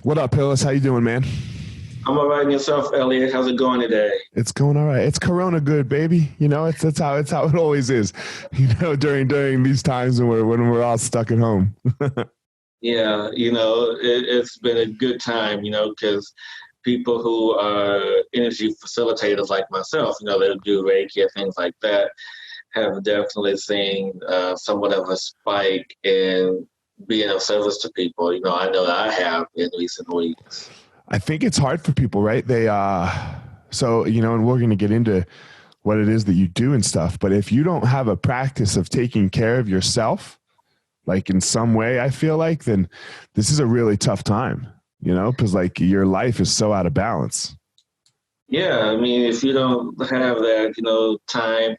What up, Hillis? How you doing, man? I'm all right in yourself, Elliot. How's it going today? It's going all right. It's Corona good, baby. You know, it's how it always is. You know, during these times when we're all stuck at home. Yeah, it's been a good time, because people who are energy facilitators like myself, that do Reiki and things like that, have definitely seen somewhat of a spike in being of service to people. I know that I have in recent weeks. I think it's hard for people, right? And we're going to get into what it is that you do and stuff. But if you don't have a practice of taking care of yourself, like in some way, I feel like, then this is a really tough time. Because like your life is so out of balance. Yeah, I mean, if you don't have that, time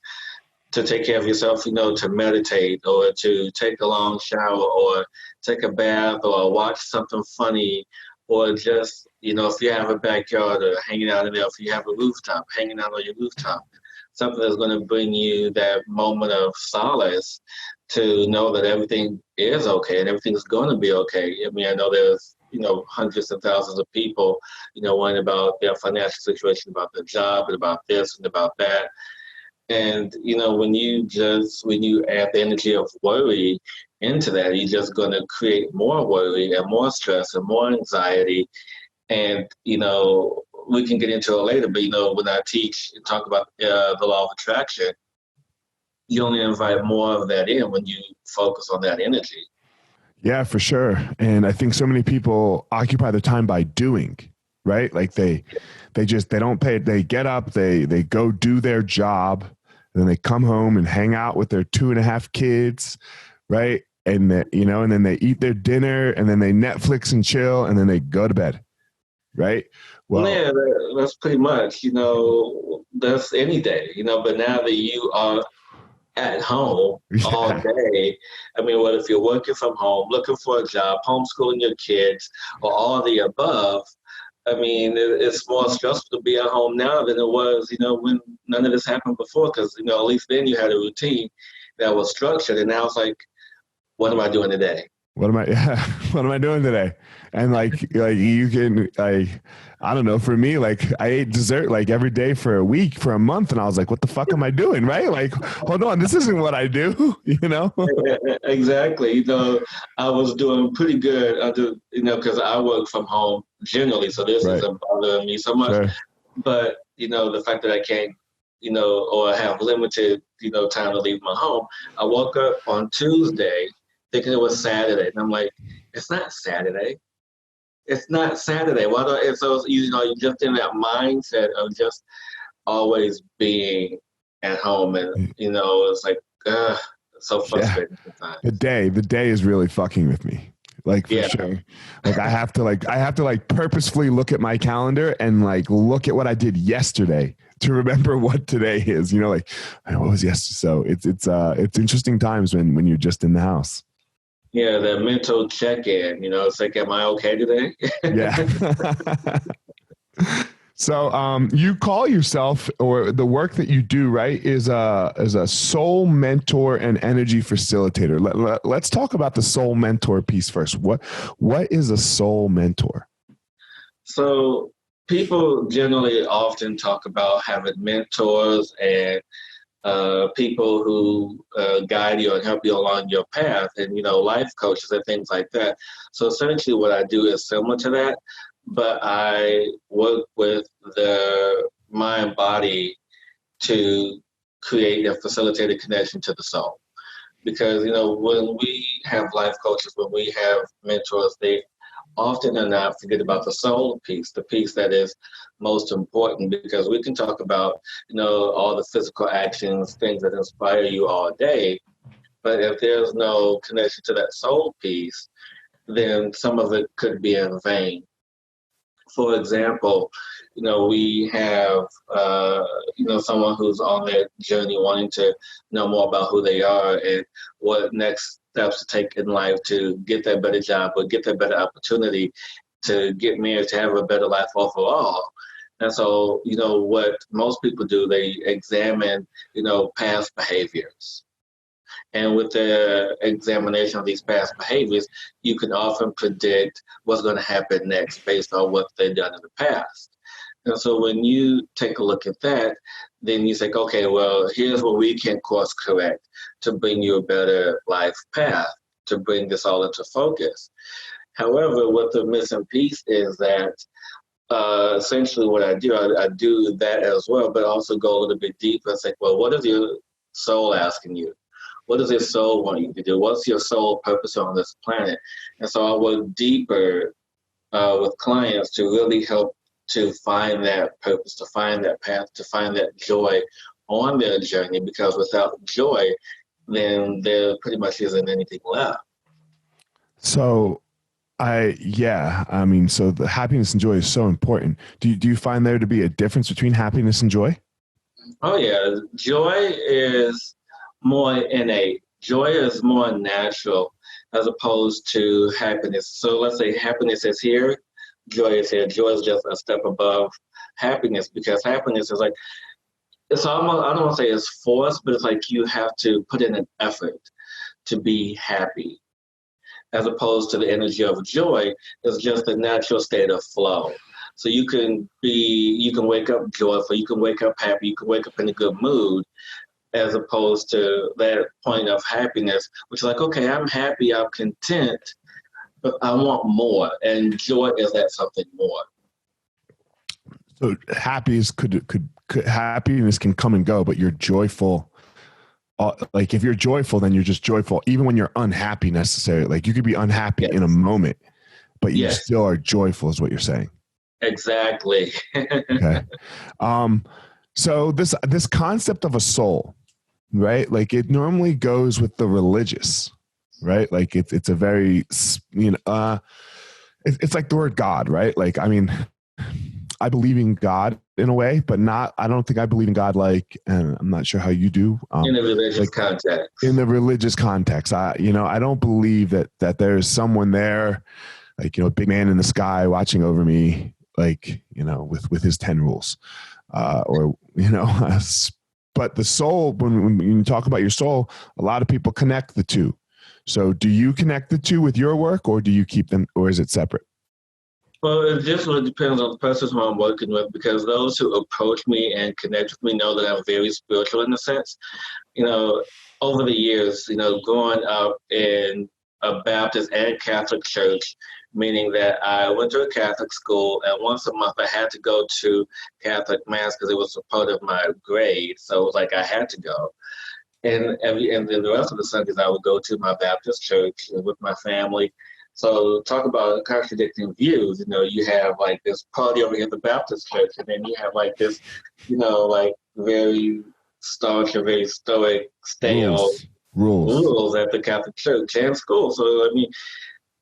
to take care of yourself, to meditate or to take a long shower or take a bath or watch something funny or just, if you have a backyard or hanging out in there, if you have a rooftop, hanging out on your rooftop, something that's going to bring you that moment of solace to know that everything is okay and everything's going to be okay. I mean, I know there's, hundreds of thousands of people, worrying about their financial situation, about their job and about this and about that. And when you add the energy of worry into that, you're just going to create more worry and more stress and more anxiety. And we can get into it later, but when I teach and talk about the law of attraction, you only invite more of that in when you focus on that energy. Yeah, for sure. And I think so many people occupy their time by doing, right? Like they don't pay, they get up, they go do their job, and then they come home and hang out with their 2.5 kids, right? And then they eat their dinner and then they Netflix and chill and then they go to bed, right? Well, Yeah, that's pretty much, that's any day, but now that you are at home all yeah, day. I mean, what if you're working from home, looking for a job, homeschooling your kids, or all the above? I mean, it's more stressful to be at home now than it was, when none of this happened before, because, at least then you had a routine that was structured. And now it's like, what am I doing today? what am I doing today? And like you can like, I don't know, for me, like I ate dessert like every day for a week, for a month. And I was like, what the fuck am I doing? Right? Like, hold on, this isn't what I do, you know? Exactly. I was doing pretty good under, because I work from home generally, so this Right. isn't bothering me so much. Sure. But, the fact that I can't, or have limited, time to leave my home, I woke up on Tuesday thinking it was Saturday. And I'm like, it's not Saturday. It's not Saturday. Why do I, so, you're just in that mindset of just always being at home. And, it's like, it's so Yeah. frustrating sometimes. The day is really fucking with me. Like for Yeah. sure. Like I have to like purposefully look at my calendar and like look at what I did yesterday to remember what today is, like what was yesterday. So it's interesting times when you're just in the house. Yeah, the mental check-in, it's like, am I okay today? Yeah. So you call yourself, or the work that you do, right, is a soul mentor and energy facilitator. Let's talk about the soul mentor piece first. What is a soul mentor? So people generally often talk about having mentors and people who guide you and help you along your path, and life coaches and things like that. So essentially what I do is similar to that, but I work with the mind body to create a facilitated connection to the soul. Because when we have life coaches, when we have mentors, they often are not forget about the soul piece, the piece that is most important, because we can talk about, all the physical actions, things that inspire you all day. But if there's no connection to that soul piece, then some of it could be in vain. For example, we have, someone who's on their journey wanting to know more about who they are and what next steps to take in life to get that better job or get that better opportunity to get married, to have a better life overall. And so, what most people do, they examine, past behaviors. And with the examination of these past behaviors, you can often predict what's going to happen next based on what they've done in the past. And so when you take a look at that, then you say, okay, well, here's what we can course correct to bring you a better life path, to bring this all into focus. However, what the missing piece is that essentially what I do that as well, but also go a little bit deeper and say, well, what is your soul asking you? What does your soul want you to do? What's your soul purpose on this planet? And so I work deeper with clients to really help to find that purpose, to find that path, to find that joy on their journey, because without joy, then there pretty much isn't anything left. So so the happiness and joy is so important. Do you find there to be a difference between happiness and joy? Oh yeah, joy is more innate. Joy is more natural as opposed to happiness. So let's say happiness is here, joy is here. Joy is just a step above happiness, because happiness is like, it's almost, I don't want to say it's forced, but it's like you have to put in an effort to be happy, as opposed to the energy of joy is just a natural state of flow. So you can wake up joyful, you can wake up happy, you can wake up in a good mood, as opposed to that point of happiness, which is like, okay, I'm happy, I'm content, but I want more. And joy is that something more. So happiness happiness can come and go, but you're joyful. Like if you're joyful, then you're just joyful, even when you're unhappy necessarily. Like you could be unhappy in a moment, but you still are joyful is what you're saying. Exactly. Okay. So this concept of a soul, right? Like it normally goes with the religious, right? Like it's a very, it's like the word God, right? Like, I mean, I believe in God in a way, but I don't think I believe in God like, and I'm not sure how you do. In a religious context. In the religious context, I don't believe that there's someone there, like, a big man in the sky watching over me, like, with his 10 rules, but the soul, when you talk about your soul, a lot of people connect the two. So do you connect the two with your work, or do you keep them, or is it separate? Well, it just really depends on the person who I'm working with, because those who approach me and connect with me know that I'm very spiritual in a sense. Over the years, growing up in a Baptist and Catholic church, meaning that I went to a Catholic school, and once a month I had to go to Catholic Mass because it was a part of my grade. So it was like I had to go. And then the rest of the Sundays I would go to my Baptist church with my family. So talk about contradicting views. You have like this party over here at the Baptist church, and then you have like this, like very staunch and very stoic stale rules at the Catholic church and school. So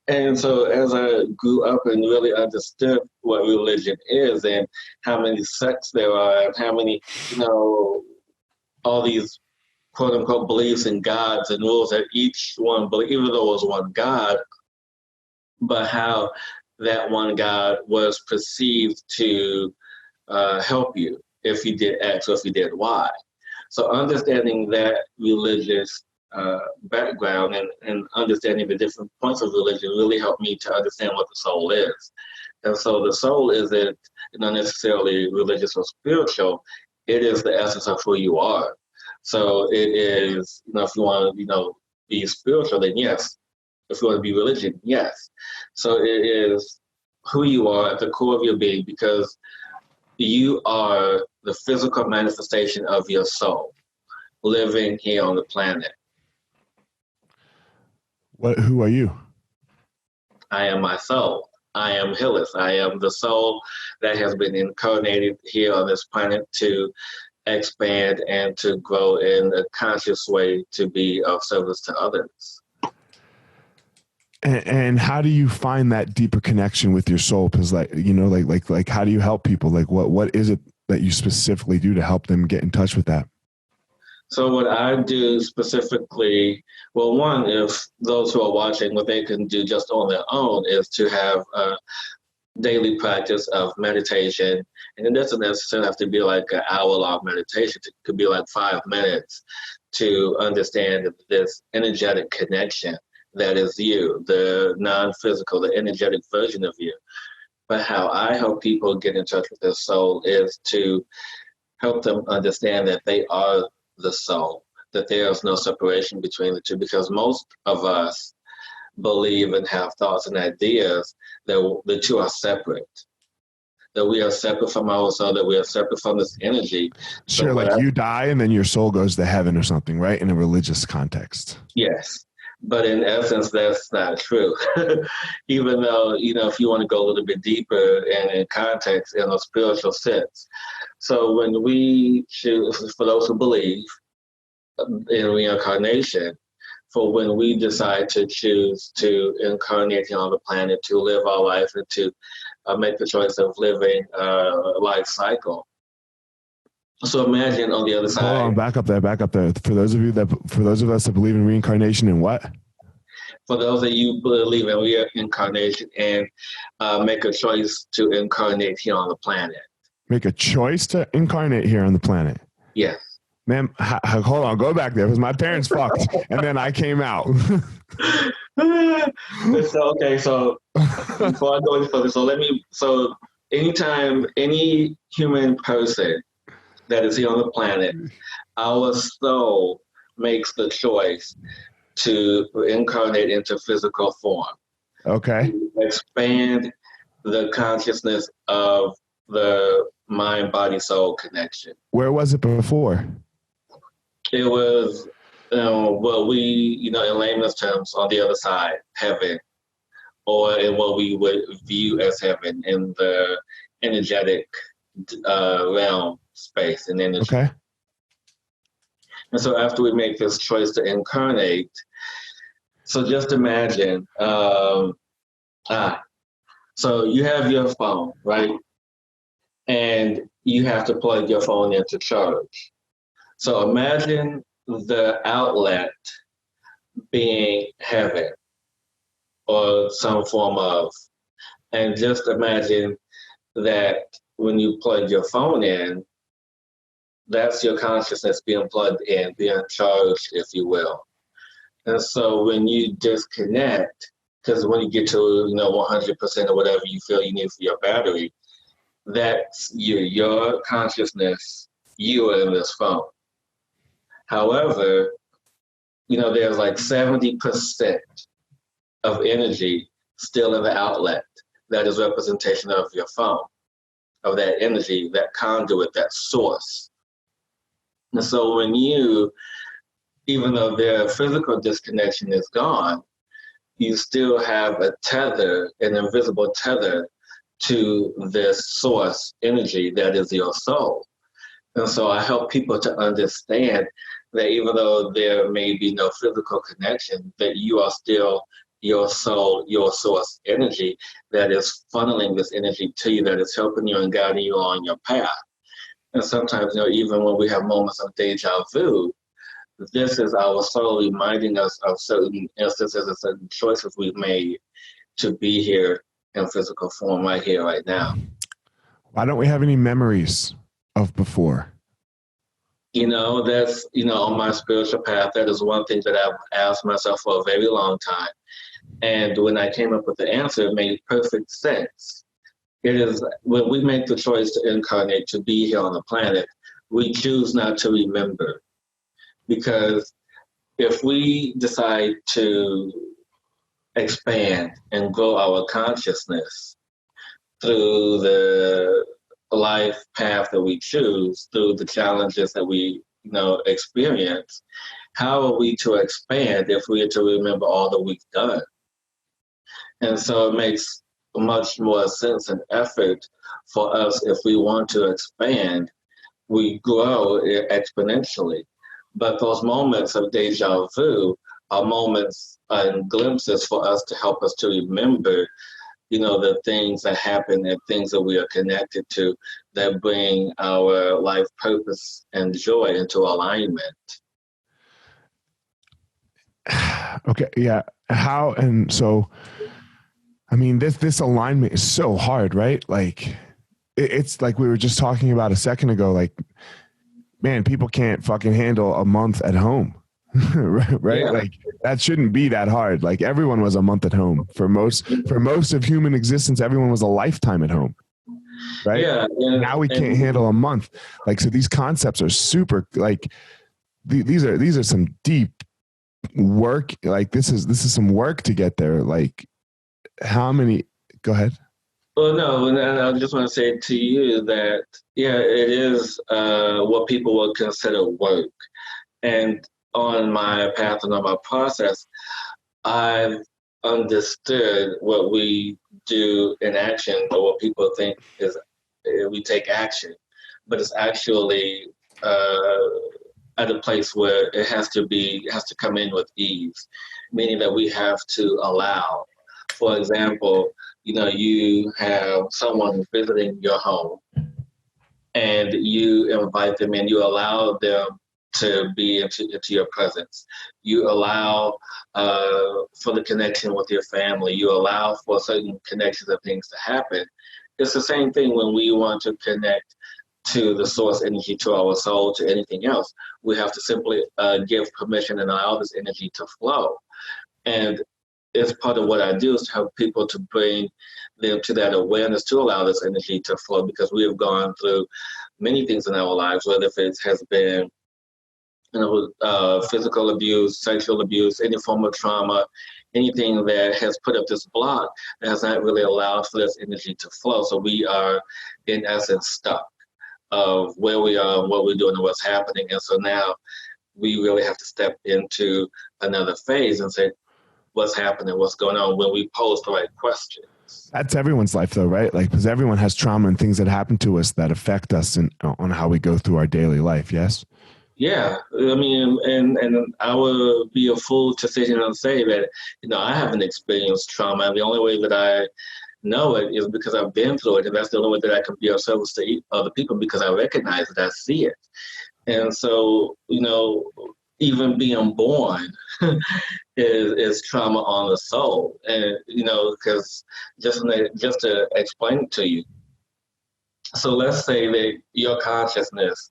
and so as I grew up and really understood what religion is and how many sects there are and how many, all these quote unquote beliefs in gods and rules that each one believe, even though it was one God, but how that one God was perceived to help you if you did X or if you did Y. So understanding that religious background and understanding the different points of religion really helped me to understand what the soul is. And so the soul isn't not necessarily religious or spiritual. It is the essence of who you are. So it is, if you want to, be spiritual, then yes. If you want to be religion, yes. So it is who you are at the core of your being, because you are the physical manifestation of your soul living here on the planet. Who are you? I am my soul. I am Hillis. I am the soul that has been incarnated here on this planet to expand and to grow in a conscious way to be of service to others. And how do you find that deeper connection with your soul? Because like how do you help people? Like what is it that you specifically do to help them get in touch with that? So what I do specifically, well, one, if those who are watching, what they can do just on their own is to have a daily practice of meditation. And it doesn't necessarily have to be like an hour-long meditation. It could be like 5 minutes to understand this energetic connection that is you, the non-physical, the energetic version of you. But how I help people get in touch with their soul is to help them understand that they are the soul, that there is no separation between the two, because most of us believe and have thoughts and ideas that the two are separate, that we are separate from our soul, that we are separate from this energy. Sure, like you die and then your soul goes to heaven or something, right? In a religious context. Yes. But in essence, that's not true. Even though, if you want to go a little bit deeper and in context, in a spiritual sense. So when we choose, for those who believe in reincarnation, for when we decide to choose to incarnate on the planet, to live our life and to make the choice of living a life cycle. So imagine on the other side. Hold on, back up there. For those of us that believe in reincarnation and what? For those of you believe in reincarnation and make a choice to incarnate here on the planet. Make a choice to incarnate here on the planet? Yes. Man, hold on, go back there, because my parents fucked, and then I came out. So before I go any further, so anytime any human person that is here on the planet, our soul makes the choice to incarnate into physical form. Okay. To expand the consciousness of the mind, body, soul connection. Where was it before? It was, in layman's terms, on the other side, heaven, or in what we would view as heaven in the energetic realm, space, and energy. Okay. And so after we make this choice to incarnate, so just imagine, so you have your phone, right? And you have to plug your phone into charge. So imagine the outlet being heaven or some form of, and just imagine that when you plug your phone in, that's your consciousness being plugged in, being charged, if you will. And so when you disconnect, because when you get to 100% or whatever you feel you need for your battery, that's your consciousness, you are in this phone. However, there's like 70% of energy still in the outlet that is representation of your phone, of that energy, that conduit, that source. And so when you, even though their physical disconnection is gone, you still have a tether, an invisible tether to this source energy that is your soul. And so I help people to understand that even though there may be no physical connection, that you are still your soul, your source energy that is funneling this energy to you, that is helping you and guiding you on your path. And sometimes, even when we have moments of deja vu, this is our soul reminding us of certain instances and certain choices we've made to be here in physical form right here, right now. Why don't we have any memories of before? That's, on my spiritual path, that is one thing that I've asked myself for a very long time. And when I came up with the answer, it made perfect sense. It is when we make the choice to incarnate, to be here on the planet, we choose not to remember. Because if we decide to expand and grow our consciousness through the life path that we choose, through the challenges that we experience, how are we to expand if we are to remember all that we've done? And so it makes much more sense and effort for us, if we want to expand, we grow exponentially. But those moments of deja vu are moments and glimpses for us to help us to remember, the things that happen and things that we are connected to that bring our life purpose and joy into alignment. Okay, yeah. How, and so, this alignment is so hard, right? Like, it's like we were just talking about a second ago, like, man, people can't fucking handle a month at home. Right? Yeah. Like that shouldn't be that hard. Like everyone was a month at home. For most of human existence, everyone was a lifetime at home. Right? Yeah. Now we can't handle a month. Like, so these concepts are super, like these are some deep work. Like this is some work to get there. Like how many, go ahead. Well, no, and I just want to say to you that, yeah, it is what people would consider work. And on my path and on my process, I've understood what we do in action, or what people think is we take action, but it's actually at a place where it has to come in with ease, meaning that we have to allow. For example, you have someone visiting your home, and you invite them in, you allow them to be into your presence. You allow for the connection with your family. You allow for certain connections of things to happen. It's the same thing when we want to connect to the source energy, to our soul, to anything else. We have to simply give permission and allow this energy to flow. And it's part of what I do, is to help people to bring them to that awareness, to allow this energy to flow, because we have gone through many things in our lives, whether if it has been physical abuse, sexual abuse, any form of trauma, anything that has put up this block that has not really allowed for this energy to flow. So we are, in essence, stuck of where we are and what we're doing and what's happening. And so now we really have to step into another phase and say, what's happening, what's going on, when we pose the right questions. That's everyone's life though, right? Like, because everyone has trauma and things that happen to us that affect us on how we go through our daily life. Yes. Yeah, I mean, and I would be a fool to sit here and say that, I haven't experienced trauma. And the only way that I know it is because I've been through it. And that's the only way that I can be of service to other people, because I recognize it, I see it. And so, even being born is trauma on the soul. And, because just to explain it to you. So let's say that your consciousness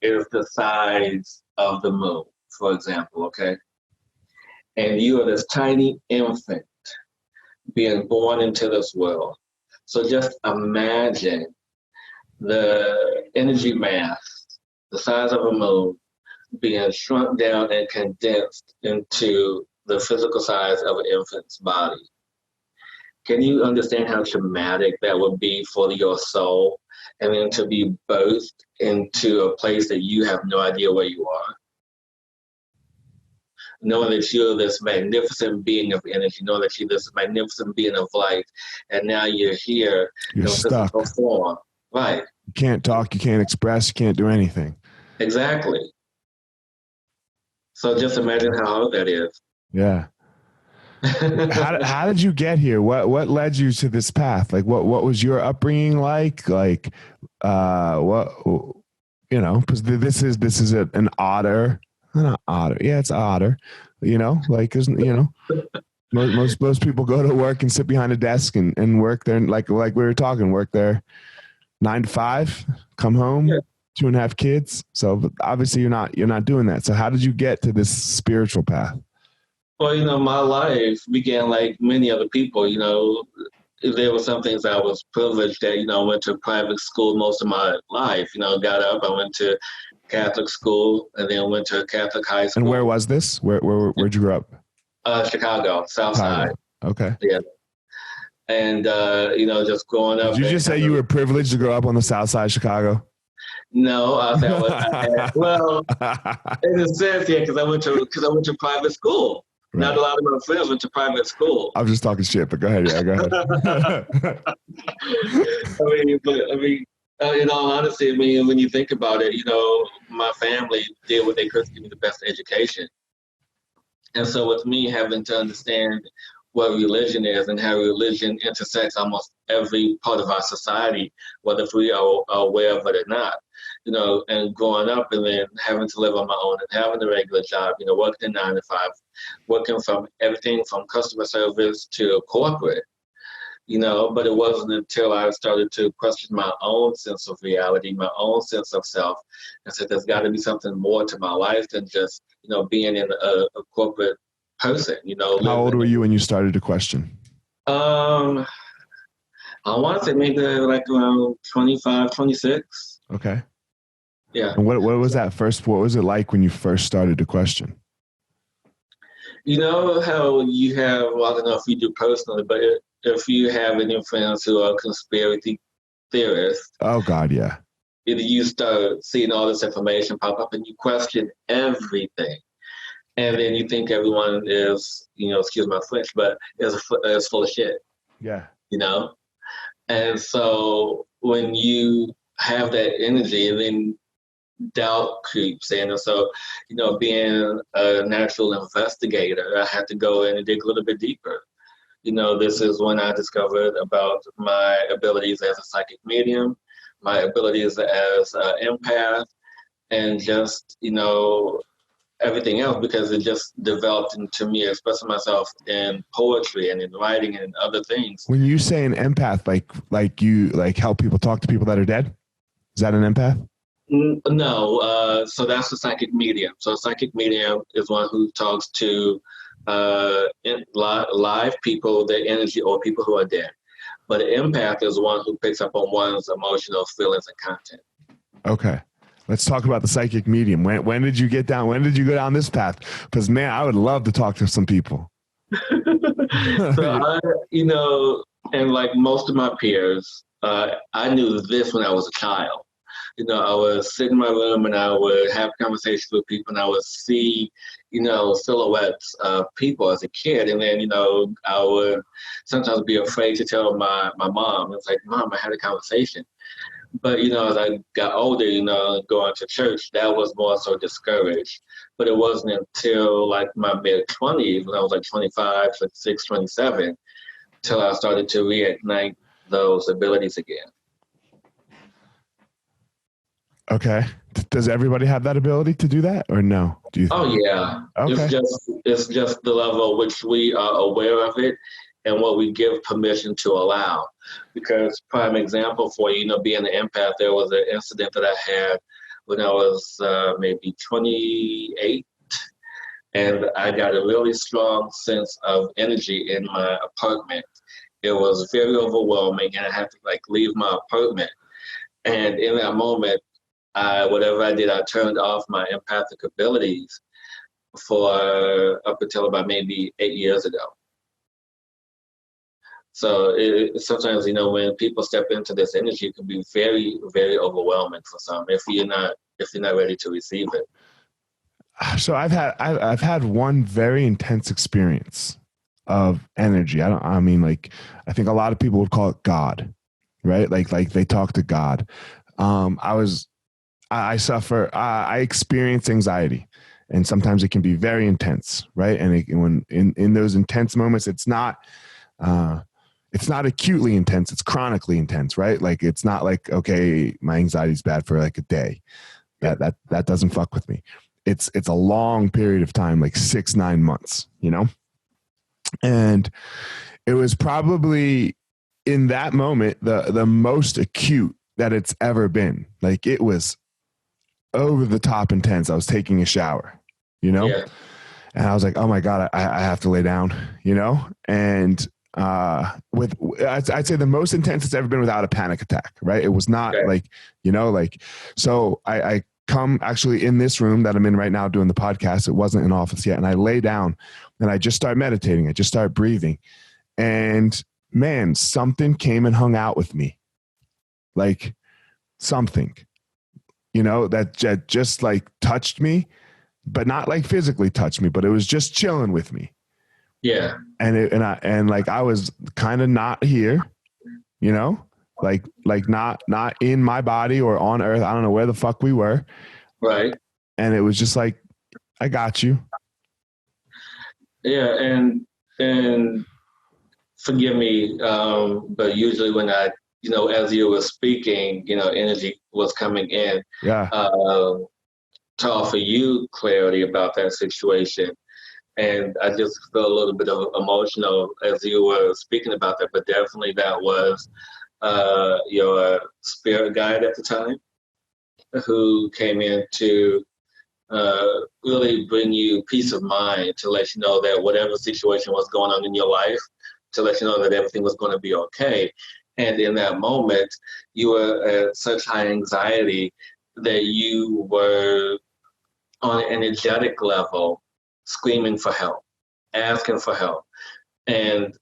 is the size of the moon, for example, okay? And you are this tiny infant being born into this world. So just imagine the energy mass, the size of a moon, being shrunk down and condensed into the physical size of an infant's body. Can you understand how traumatic that would be for your soul? And then to be birthed into a place that you have no idea where you are. Knowing that you're this magnificent being of energy, knowing that you're this magnificent being of light, and now you're here You're stuck. physical form. Right. You can't talk, you can't express, you can't do anything. Exactly. So just imagine how hard that is. Yeah. How did you get here? What led you to this path? Like what was your upbringing like? Like what, because this is an otter. Not otter. Yeah, it's otter. Like isn't most people go to work and sit behind a desk and work there, and like we were talking, work there 9 to 5, come home, yeah. 2.5 kids. So obviously you're not doing that. So how did you get to this spiritual path? Well, my life began like many other people. There were some things I was privileged that, I went to private school most of my life. Got up, I went to Catholic school, and then went to Catholic high school. And where was this? Where'd you grow up? Chicago, South Side. Okay. Yeah. And, just growing up. Did you just say you were privileged to grow up on the South Side of Chicago? No, I said, well, in a sense, yeah, because I went to private school. Right. Not a lot of my friends went to private school. I'm just talking shit, but go ahead. Yeah, go ahead. In all honesty, when you think about it, my family did what they could to give me the best education. And so with me having to understand what religion is and how religion intersects almost every part of our society, whether if we are aware of it or not, and growing up and then having to live on my own and having a regular job, working 9 to 5, working from everything from customer service to corporate. but it wasn't until I started to question my own sense of reality, my own sense of self. I said, there's got to be something more to my life than just, being in a corporate person, How old living were in, you when you started to question? I want to say maybe like around 25, 26. Okay. Yeah. And what was that first? What was it like when you first started to question? You know how you have, well, I don't know if you do personally, but if you have any friends who are conspiracy theorists, Oh God, yeah. you start seeing all this information pop up and you question everything. And then you think everyone is, excuse my French, but is full of shit, Yeah. And so when you have that energy, and then doubt creeps in. And so, being a natural investigator, I had to go in and dig a little bit deeper. This is when I discovered about my abilities as a psychic medium, my abilities as an empath, and just, everything else, because it just developed into me expressing myself in poetry and in writing and in other things. When you say an empath, like you help people talk to people that are dead, is that an empath? No, so that's a psychic medium. So a psychic medium is one who talks to live people, their energy, or people who are dead. But an empath is one who picks up on one's emotional feelings and content. Okay. Let's talk about the psychic medium. When did you get down? When did you go down this path? Because man, I would love to talk to some people. So and like most of my peers, I knew this when I was a child. I would sit in my room and I would have conversations with people and I would see, silhouettes of people as a kid. And then, I would sometimes be afraid to tell my mom. It's like, Mom, I had a conversation. But, as I got older, going to church, that was more so discouraged. But it wasn't until like my mid-20s, when I was like 25, 26, 27, till I started to reignite those abilities again. Okay. Does everybody have that ability to do that or no? Do you think? Oh yeah. Okay. It's just the level at which we are aware of it and what we give permission to allow. Because prime example for being an empath, there was an incident that I had when I was maybe 28, and I got a really strong sense of energy in my apartment. It was very overwhelming, and I had to leave my apartment. And in that moment, whatever I did, I turned off my empathic abilities for up until about maybe 8 years ago. So sometimes, when people step into this energy, it can be very, very overwhelming for some if you're not ready to receive it. So I've had one very intense experience of energy. I think a lot of people would call it God, right? Like they talk to God. I experience anxiety, and sometimes it can be very intense, right? And when in those intense moments, it's not acutely intense, it's chronically intense, right? Like it's not like, okay, my anxiety is bad for like a day. That doesn't fuck with me. It's a long period of time, like 6-9 months, and it was probably in that moment the most acute that it's ever been. Like it was over the top intense. I was taking a shower, Yeah. and I was like, oh my God, I have to lay down, and I'd say the most intense it's ever been without a panic attack, right? It was not so I come actually in this room that I'm in right now doing the podcast. It wasn't an office yet. And I lay down and I just start meditating. I just start breathing, and man, something came and hung out with me. Like something, that just like touched me, but not like physically touched me, but it was just chilling with me. Yeah. And I was kind of not here, like not in my body or on earth. I don't know where the fuck we were. Right. And it was just like, I got you. Yeah. And forgive me. But usually when I, as you were speaking, energy was coming in. Yeah. To offer you clarity about that situation. And I just felt a little bit of emotional as you were speaking about that, but definitely that was your spirit guide at the time who came in to really bring you peace of mind, to let you know that whatever situation was going on in your life, to let you know that everything was going to be okay. And in that moment, you were at such high anxiety that you were on an energetic level screaming for help, asking for help, and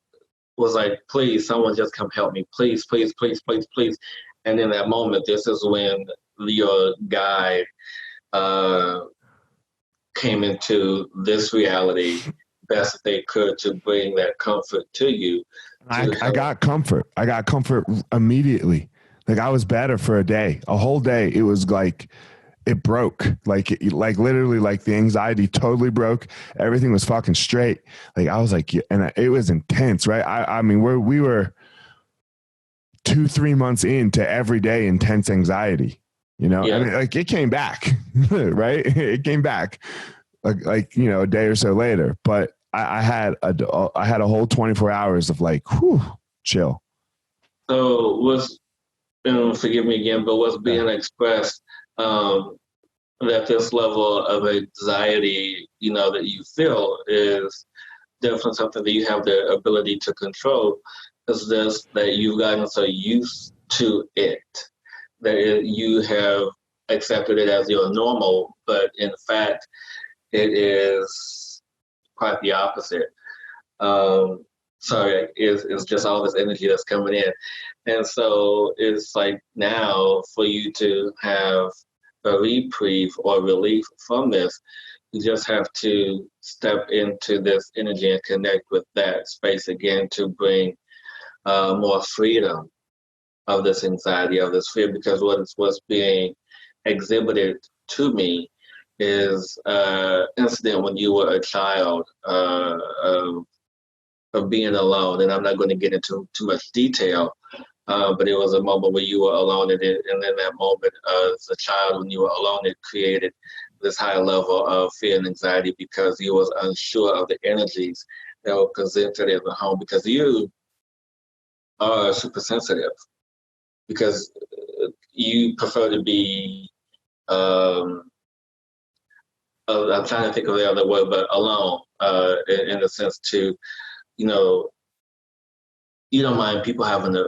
was like, please, someone just come help me. Please, please, please, please, please. And in that moment, this is when your guide uh, came into this reality best that they could to bring that comfort to you. I got comfort. I got comfort immediately. Like I was better for a whole day. It was like, it broke, like literally, like the anxiety totally broke. Everything was fucking straight. Like I was like, and it was intense, right? I mean, we were 2-3 months into everyday intense anxiety, you know. Yeah. I mean, like it came back, right? It came back, like you know, a day or so later. But I had a whole 24 hours of like, whew, chill. So was, forgive me again, but what's being expressed that this level of anxiety, that you feel is definitely something that you have the ability to control. Is this that you've gotten so used to it that you have accepted it as your normal, but in fact, it is quite the opposite. Sorry, is just all this energy that's coming in. And so it's like now for you to have a reprieve or relief from this, you just have to step into this energy and connect with that space again to bring more freedom of this anxiety, of this fear, because what's being exhibited to me is an incident when you were a child of being alone. And I'm not going to get into too much detail, but it was a moment where you were alone. And in that moment, as a child, when you were alone, it created this high level of fear and anxiety because you was unsure of the energies that were presented in the home, because you are super sensitive, because you prefer to be, I'm trying to think of the other word, but alone, in the sense to, you know, you don't mind people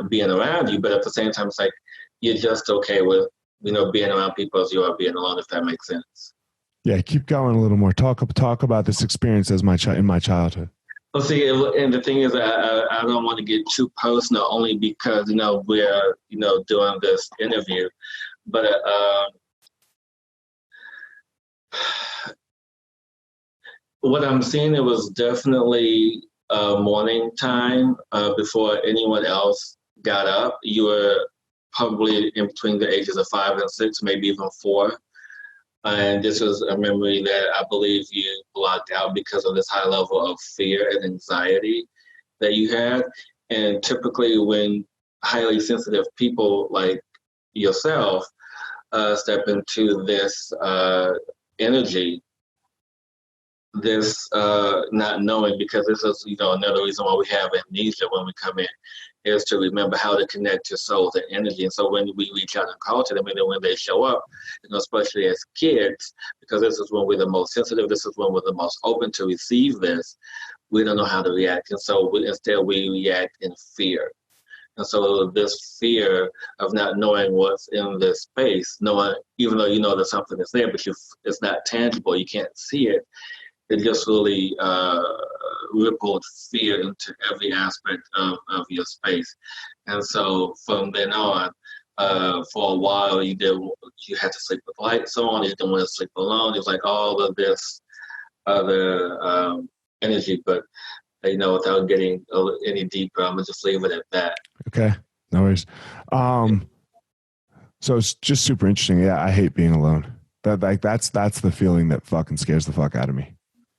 being around you, but at the same time, it's like you're just okay with, being around people as you are being alone, if that makes sense. Yeah, keep going a little more. Talk about this experience as in my childhood. Well, see, and the thing is, I don't want to get too personal, only because we're doing this interview, but what I'm seeing, it was definitely morning time before anyone else got up. You were probably in between the ages of 5 and 6, maybe even 4. And this was a memory that I believe you blocked out because of this high level of fear and anxiety that you had. And typically when highly sensitive people like yourself step into this energy, this not knowing, because this is another reason why we have amnesia when we come in, is to remember how to connect to souls and energy. And so when we reach out and call to them, and then when they show up, especially as kids, because this is when we're the most sensitive, this is when we're the most open to receive this, we don't know how to react. And so instead we react in fear. And so this fear of not knowing what's in this space, even though you know that something is there, but it's not tangible, you can't see it. It just really rippled fear into every aspect of your space. And so from then on, for a while, you had to sleep with lights on, you didn't want to sleep alone. It was like all of this other energy, but without getting any deeper, I'm gonna just leave it at that. Okay, no worries. So it's just super interesting. Yeah, I hate being alone. That's the feeling that fucking scares the fuck out of me.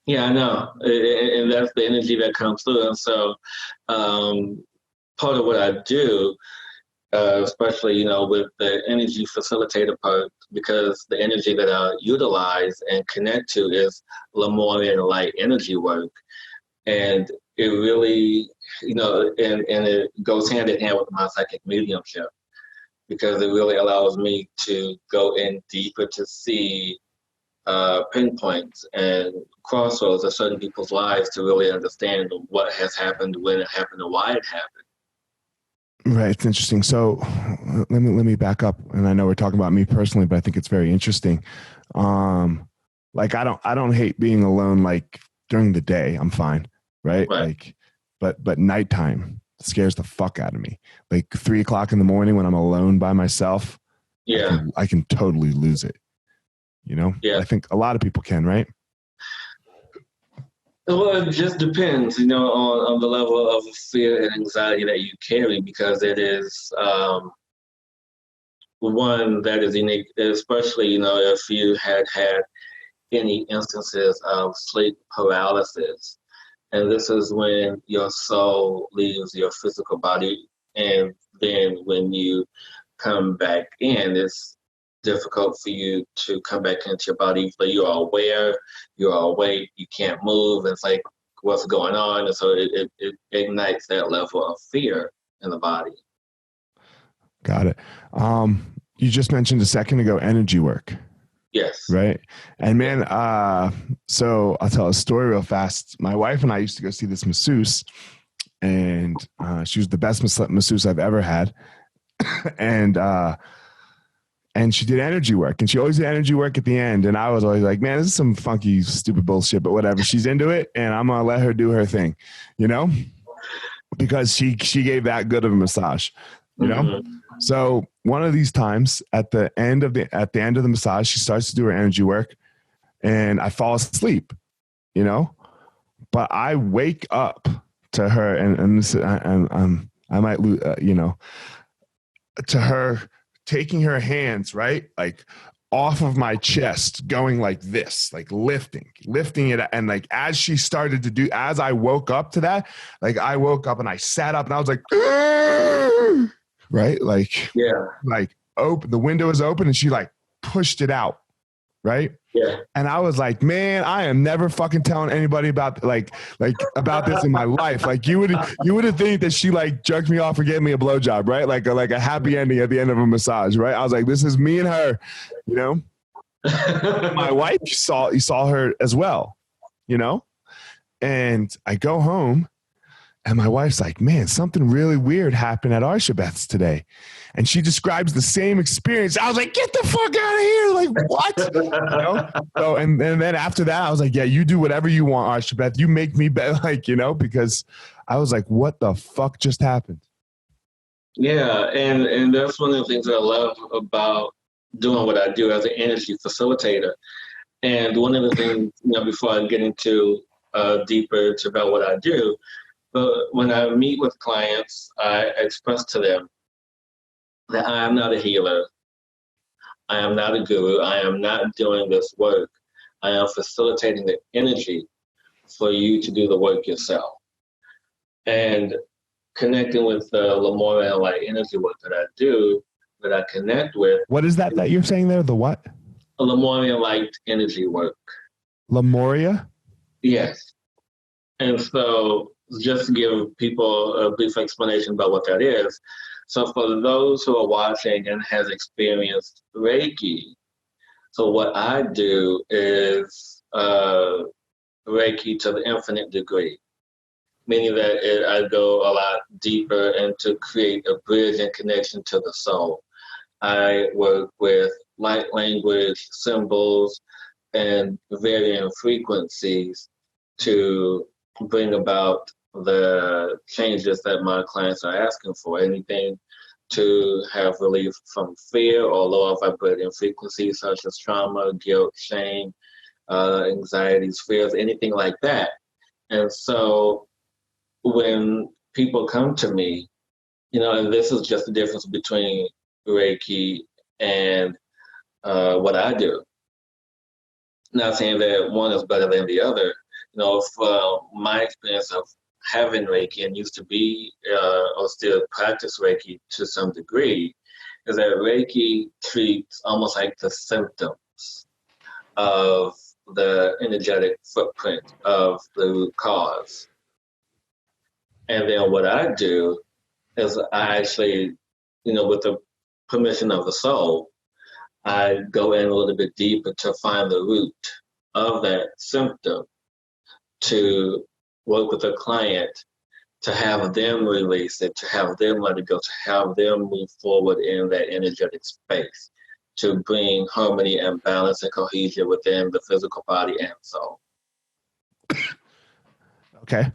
Yeah, I know, and that's the energy that comes through. And so, part of what I do especially, with the energy facilitator part, because the energy that I utilize and connect to is Lemurian light energy work. And it really, and it goes hand in hand with my psychic mediumship, because it really allows me to go in deeper to see pinpoints and crossroads of certain people's lives to really understand what has happened, when it happened, and why it happened. Right. It's interesting. So let me back up. And I know we're talking about me personally, but I think it's very interesting. Like I don't hate being alone, like during the day, I'm fine. Right. Like, but nighttime scares the fuck out of me. Like 3 o'clock in the morning when I'm alone by myself. Yeah. I can totally lose it. Yeah. I think a lot of people can, right? Well, it just depends, on the level of fear and anxiety that you carry, because it is one that is unique, especially, if you had any instances of sleep paralysis. And this is when your soul leaves your physical body. And then when you come back in, it's difficult for you to come back into your body. But you are aware, you are awake, you can't move. It's like, what's going on? And so it ignites that level of fear in the body. Got it. You just mentioned a second ago energy work. Yes. Right. And man, so I'll tell a story real fast. My wife and I used to go see this masseuse, and she was the best masseuse I've ever had. And she did energy work, and she always did energy work at the end. And I was always like, man, this is some funky, stupid bullshit, but whatever. She's into it, and I'm going to let her do her thing, because she gave that good of a massage, Mm-hmm. So one of these times at the end of the massage, she starts to do her energy work, and I fall asleep, but I wake up to her, and this, I might lose, to her taking her hands, right, like off of my chest, going like this, like lifting it. And like, as I woke up to that, like I woke up and I sat up and I was like, right? Like, yeah, like open, the window is open and she like pushed it out. Right. Yeah. And I was like, man, I am never fucking telling anybody about about this in my life. Like you would think that she like jerked me off or gave me a blowjob, right? Like a happy ending at the end of a massage, right? I was like, this is me and her, My wife, you saw her as well, and I go home. And my wife's like, man, something really weird happened at Arshabeth's today. And she describes the same experience. I was like, get the fuck out of here. Like, what? So, and then after that, I was like, yeah, you do whatever you want, Arshabeth. You make me bet, because I was like, what the fuck just happened? Yeah. And that's one of the things that I love about doing what I do as an energy facilitator. And one of the things, before I get into deeper about what I do, but when I meet with clients, I express to them that I am not a healer. I am not a guru. I am not doing this work. I am facilitating the energy for you to do the work yourself. And connecting with the Lemurian light energy work that I do, that I connect with. What is that you're saying there? The what? Lemurian light energy work. Lemuria? Yes. And so just to give people a brief explanation about what that is. So for those who are watching and has experienced Reiki, so what I do is Reiki to the infinite degree, meaning that I go a lot deeper and to create a bridge and connection to the soul. I work with light language, symbols, and varying frequencies to bring about the changes that my clients are asking for. Anything to have relief from fear or lower vibrating frequencies such as trauma, guilt, shame, anxieties, fears, anything like that. And so when people come to me, and this is just the difference between Reiki and what I do. Not saying that one is better than the other. From my experience of having Reiki and used to be or still practice Reiki to some degree is that Reiki treats almost like the symptoms of the energetic footprint of the root cause. And then what I do is I actually, with the permission of the soul, I go in a little bit deeper to find the root of that symptom, to work with a client, to have them release it, to have them let it go, to have them move forward in that energetic space, to bring harmony and balance and cohesion within the physical body and soul. Okay.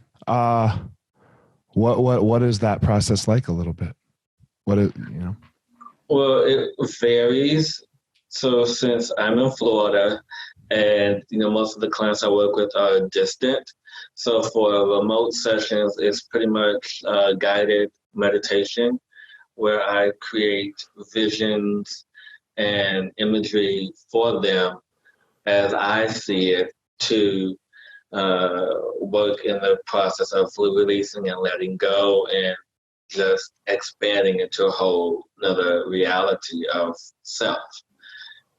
What is that process like a little bit? What is, Well, it varies. So since I'm in Florida and, most of the clients I work with are distant, so for remote sessions, it's pretty much guided meditation where I create visions and imagery for them as I see it to work in the process of releasing and letting go and just expanding into a whole another reality of self.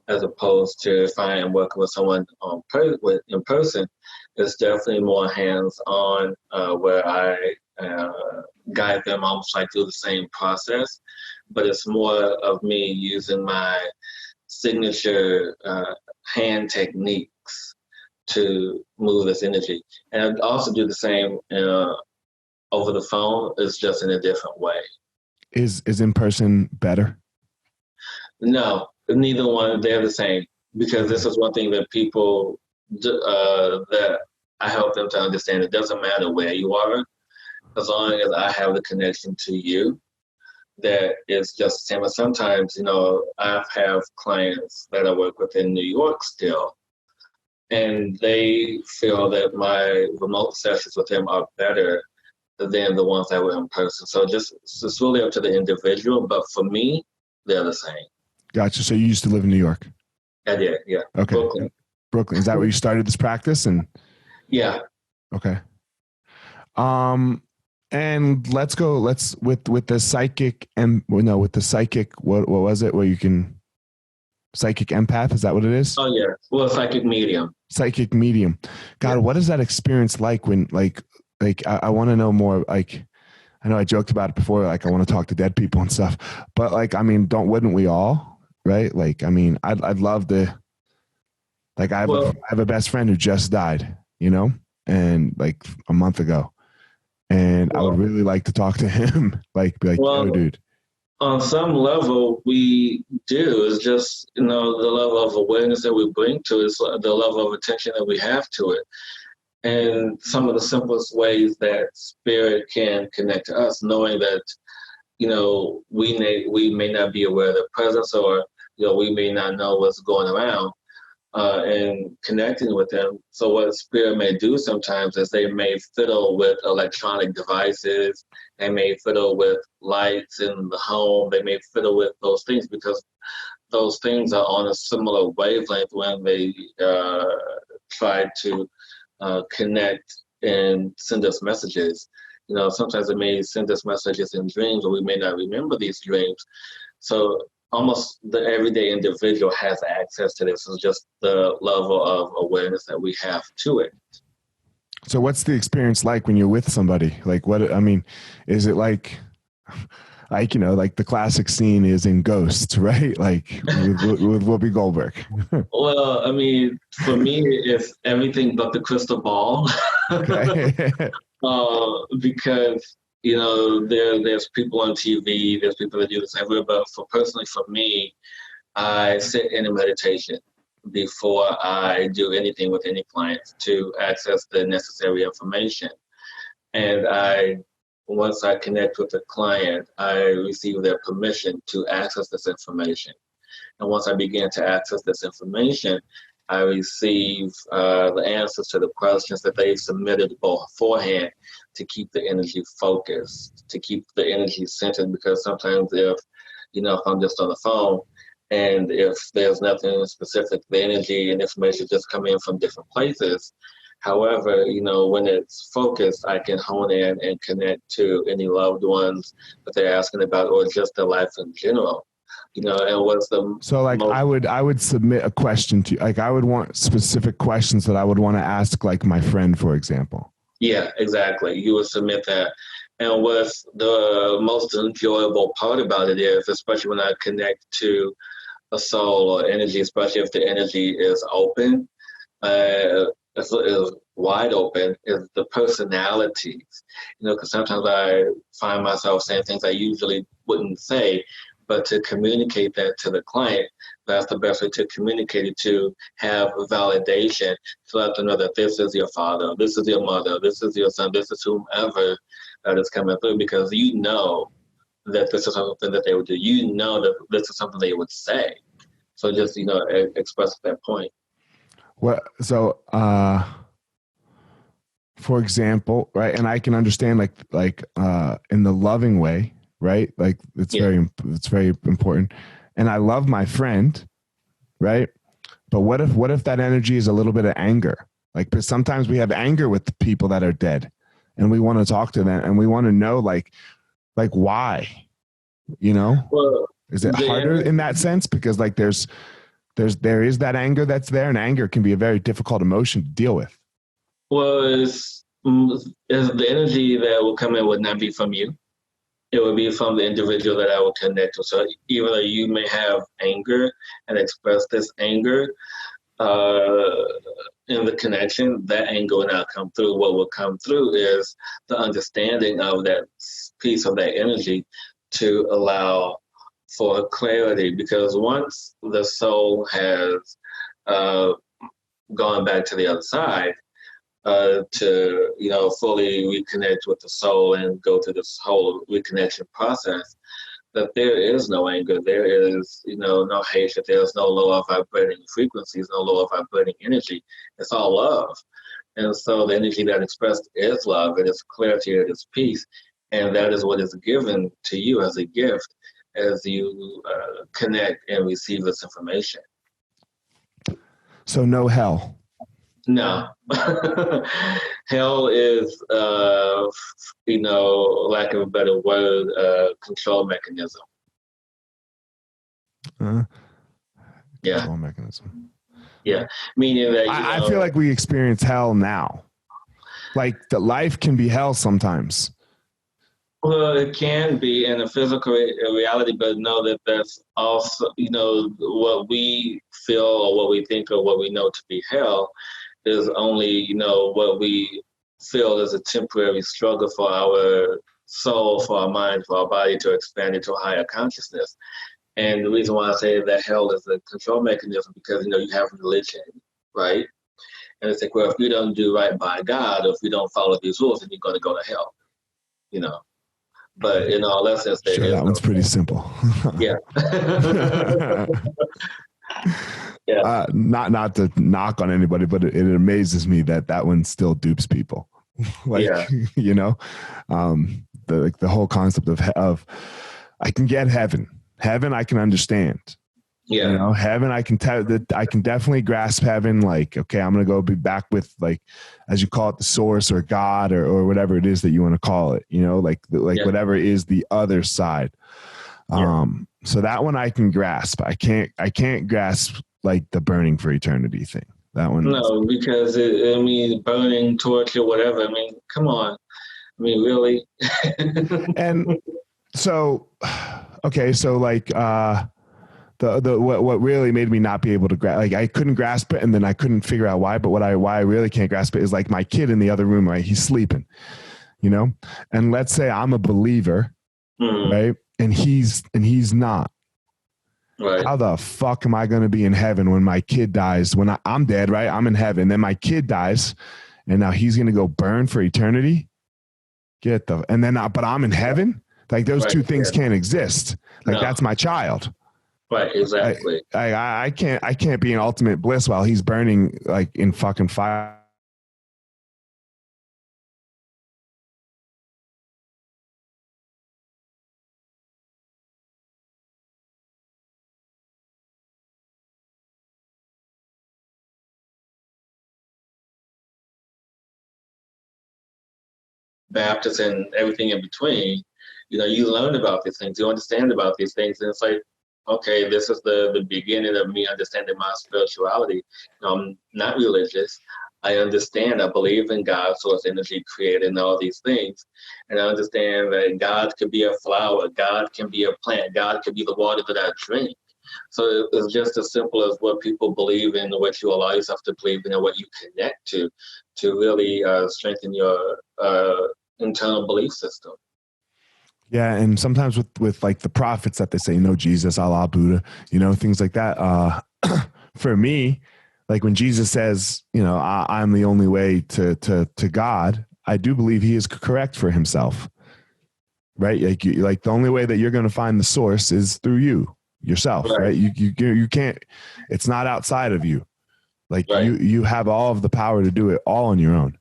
As opposed to if I am working with someone in person, it's definitely more hands-on where I guide them almost like through the same process, but it's more of me using my signature hand techniques to move this energy. And I also do the same over the phone, it's just in a different way. Is in person better? No, neither one. They're the same, because this is one thing that people that I help them to understand. It doesn't matter where you are, as long as I have the connection to you. That is just the same. And sometimes, I have clients that I work with in New York still, and they feel that my remote sessions with them are better than the ones that were in person. So it's really up to the individual. But for me, they're the same. Gotcha. So you used to live in New York? I did, yeah. Okay. Brooklyn. Is that where you started this practice? And yeah. Okay. And let's with the psychic with the psychic, what was it? Where you can psychic empath? Is that what it is? Oh yeah. Well, psychic medium. Psychic medium. God, yeah. What is that experience like when I want to know more. Like, I know I joked about it before. Like, I want to talk to dead people and stuff, but wouldn't we all? Right? Like, I'd love to. Like, I have a best friend who just died, and like a month ago, and I would really like to talk to him. Yo, dude. On some level, we do. It's just the level of awareness that we bring to it, the level of attention that we have to it. And some of the simplest ways that spirit can connect to us, knowing that, we may not be aware of their presence, or, we may not know what's going around, and connecting with them. So what spirit may do sometimes is they may fiddle with electronic devices, they may fiddle with lights in the home, they may fiddle with those things because those things are on a similar wavelength when they try to connect and send us messages. Sometimes it may send us messages in dreams, or we may not remember these dreams. So almost the everyday individual has access to this. It's just the level of awareness that we have to it. So what's the experience like when you're with somebody? Like, is it like the classic scene is in Ghosts, right? Like with Whoopi Goldberg. Well, for me, it's everything but the crystal ball. Okay. Because, there's people on TV, there's people that do this everywhere. But personally, for me, I sit in a meditation before I do anything with any clients to access the necessary information. And once I connect with the client, I receive their permission to access this information. And once I begin to access this information, I receive the answers to the questions that they've submitted beforehand to keep the energy focused, to keep the energy centered. Because sometimes if I'm just on the phone and if there's nothing specific, the energy and information just come in from different places. However, when it's focused, I can hone in and connect to any loved ones that they're asking about, or just their life in general. And what's the So like most? I would submit a question to you. Like I would want specific questions that I would want to ask like my friend, for example. Yeah, exactly. You would submit that. And what's the most enjoyable part about it is, especially when I connect to a soul or energy, especially if the energy is open, is wide open, is the personalities. Because sometimes I find myself saying things I usually wouldn't say, but to communicate that to the client, that's the best way to communicate it, to have validation, to let them know that this is your father, this is your mother, this is your son, this is whomever that is coming through, because that this is something that they would do. That this is something they would say. So just, express that point. What so for example, right? And I can understand like in the loving way, right? Like it's Yeah. very important. And I love my friend, right? But what if that energy is a little bit of anger? Like, because sometimes we have anger with the people that are dead, and we want to talk to them, and we want to know like why, Well, is it harder in that sense? Because like there is that anger that's there, and anger can be a very difficult emotion to deal with. well, is the energy that will come in would not be from you. It would be from the individual that I will connect with. So even though you may have anger and express this anger uh, in the connection, that anger will not come through. What will come through is the understanding of that piece of that energy to allow for clarity. Because once the soul has uh, gone back to the other side, to fully reconnect with the soul and go through this whole reconnection process, that there is no anger, there is no hatred, there's no lower vibrating frequencies, no lower vibrating energy. It's all love. And so the energy that expressed is love, it is clarity, it is peace, and that is what is given to you as a gift as you connect and receive this information. So no hell. No. Hell is, lack of a better word, control mechanism. Control mechanism. Yeah. Meaning that, I feel like we experience hell now. Like the life can be hell sometimes. well, it can be in a physical reality, but know that that's also, what we feel or what we think or what we know to be hell is only, what we feel is a temporary struggle for our soul, for our mind, for our body to expand into a higher consciousness. And the reason why I say that hell is a control mechanism, because, you have religion, right? And it's like, well, if you don't do right by God, or if you don't follow these rules, then you're going to go to hell, you know. But in all essence, there Sure, is that no one's pretty simple. yeah. Yeah. Not to knock on anybody, but it amazes me that one still dupes people. Like, Yeah. The whole concept of I can get heaven. Heaven I can understand. Yeah. Heaven I can tell that I can definitely grasp heaven. Like, okay, I'm gonna go be back with, like, as you call it, the source or God or whatever it is that you want to call it. Yeah. Whatever is the other side. So that one I can grasp. I can't grasp like the burning for eternity thing. That one. No, because burning, torture, whatever. I mean, come on. I mean, really. And so, okay, so like the what really made me not be able to grasp, like I couldn't grasp it, and then I couldn't figure out why. But why I really can't grasp it is like my kid in the other room, right? He's sleeping, and let's say I'm a believer, right? And he's not. Right. How the fuck am I going to be in heaven when my kid dies? When I'm dead, right? I'm in heaven. Then my kid dies, and now he's going to go burn for eternity. But I'm in heaven. Like those two things can't exist. Like that's my child. Right. Exactly. I can't be in ultimate bliss while he's burning like in fucking fire. Baptist and everything in between, you learn about these things, you understand about these things, and it's like, okay, this is the beginning of me understanding my spirituality. I'm not religious. I understand, I believe in God, source, energy, creator, and all these things. And I understand that God can be a flower, God can be a plant, God can be the water that I drink. So it's just as simple as what people believe in, what you allow yourself to believe in, and what you connect to really strengthen your internal belief system. Yeah, and sometimes with like the prophets that they say, Jesus, Allah, Buddha, things like that. For me, like when Jesus says, I'm the only way to God, I do believe he is correct for himself, right? Like the only way that you're going to find the source is through yourself, right? You can't. It's not outside of you. Like you have all of the power to do it all on your own.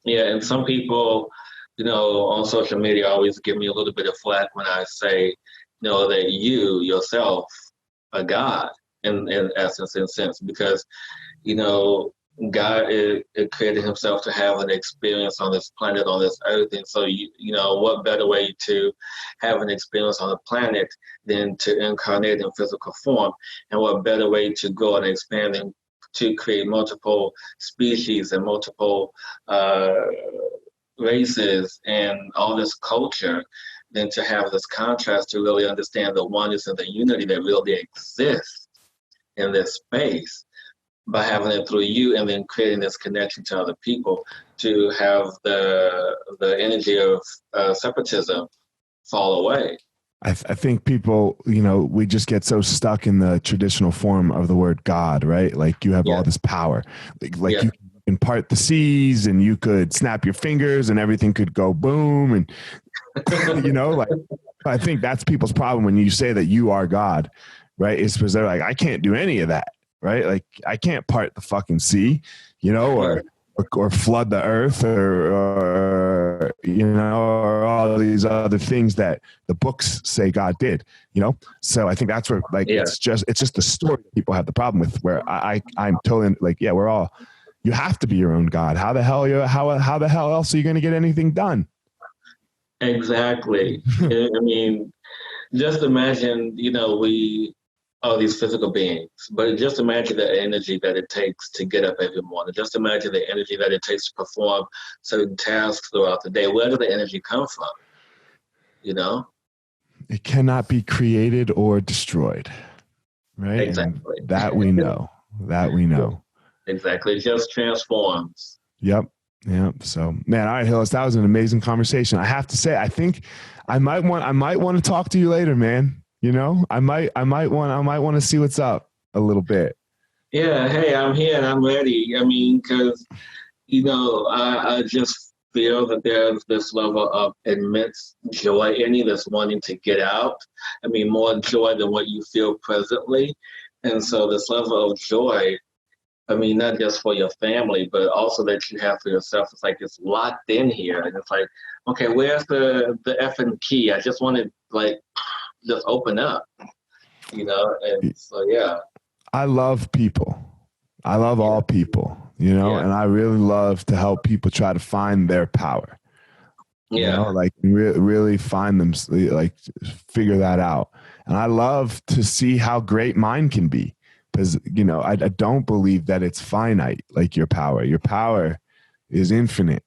Yeah, and some people, on social media always give me a little bit of flack when I say, that you yourself are God in essence, in sense, because, God it created himself to have an experience on this planet, on this earth. And so, what better way to have an experience on the planet than to incarnate in physical form? And what better way to go and expand and to create multiple species and multiple races and all this culture than to have this contrast to really understand the oneness and the unity that really exists in this space, by having it through you and then creating this connection to other people, to have the energy of separatism fall away. I think people, we just get so stuck in the traditional form of the word God, right? Like you have all this power, like you can part the seas and you could snap your fingers and everything could go boom. And, like, I think that's people's problem when you say that you are God, right? It's because they're like, I can't do any of that, right? Like I can't part the fucking sea, or flood the earth or or all these other things that the books say God did, So I think that's where it's just the story that people have the problem with, where I'm totally like, you have to be your own God. How the hell else are you going to get anything done? Exactly. I mean, just imagine, we are these physical beings, but just imagine the energy that it takes to get up every morning. Just imagine the energy that it takes to perform certain tasks throughout the day. Where does the energy come from? It cannot be created or destroyed, right? Exactly. And that we know. Exactly. It just transforms. Yep. So, man, all right, Hillis, that was an amazing conversation. I have to say, I think I might want to talk to you later, man. I might want to see what's up a little bit. Yeah. Hey, I'm here and I'm ready. I mean, because, I just feel that there's this level of immense joy in you, this wanting to get out. I mean, more joy than what you feel presently. And so this level of joy, I mean, not just for your family, but also that you have for yourself. It's like it's locked in here. And it's like, okay, where's the effing key? I just want to just open up, and so, yeah. I love people. I love all people, and I really love to help people try to find their power. Really find them, figure that out. And I love to see how great mine can be. Because, I don't believe that it's finite, like your power. Your power is infinite.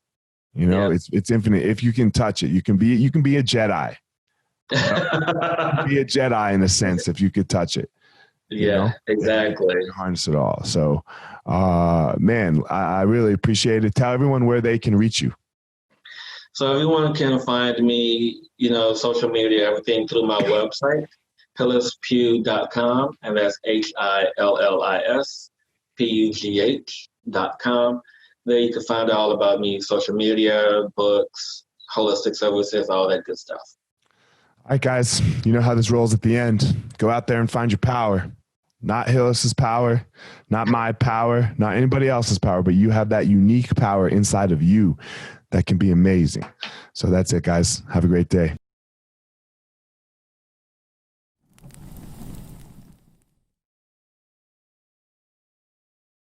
It's infinite. If you can touch it, you can be a Jedi. You can be a Jedi in a sense if you could touch it. Exactly. Harness it all. So, man, I really appreciate it. Tell everyone where they can reach you. So everyone can find me, social media, everything through my website. HillisPugh.com, and that's HillisPugh.com. There you can find out all about me, social media, books, holistic services, all that good stuff. All right, guys, you know how this rolls at the end. Go out there and find your power. Not Hillis's power, not my power, not anybody else's power, but you have that unique power inside of you that can be amazing. So that's it, guys. Have a great day.